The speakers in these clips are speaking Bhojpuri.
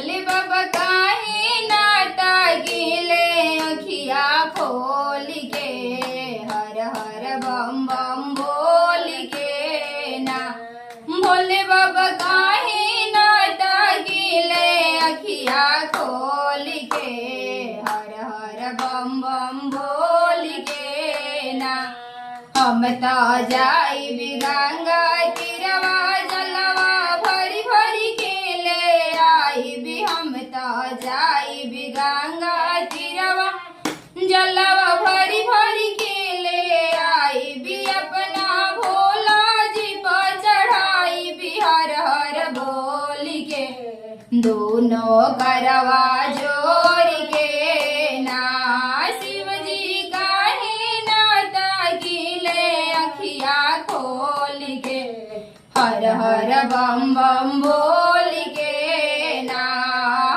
भोले बाबा काहे नाटा गिले अखिया खोल के हर हर बम बम बोल के ना। भोले बाबा काहे नाटा गिले अखिया खोल के हर हर बम बम बोल के ना। हम तो जाई गंगा तीरवा जलवा भरी भरी के ले आई भी। हम तो जाई गंगा तीरवा जलवा भरी भरी के ले आई भी। अपना भोला जी पर चढ़ाई भी हर हर बोल के दोनों करवा जोड़ के ना। शिव जी काहे नाटा गिले अखिया खोल के हर हर बम बम बोल के ना।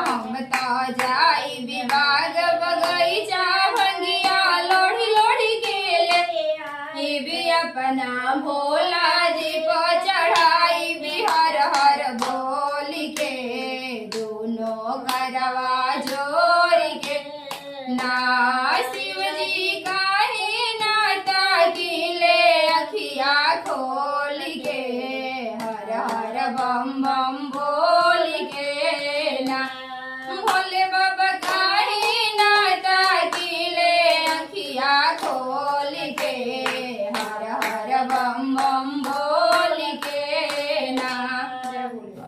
हम तो जाई बाग बगैचा भंगिया लोढ़ी लोढ़ी के ले भी। अपना भोला जी पर चढ़ाई भी हर हर बोल के दोनों करवा जोड़ के ना। शिव जी काहे नाटा गिले अखिया खोल के हर हर बम बम बोल के ना। भोले बाबा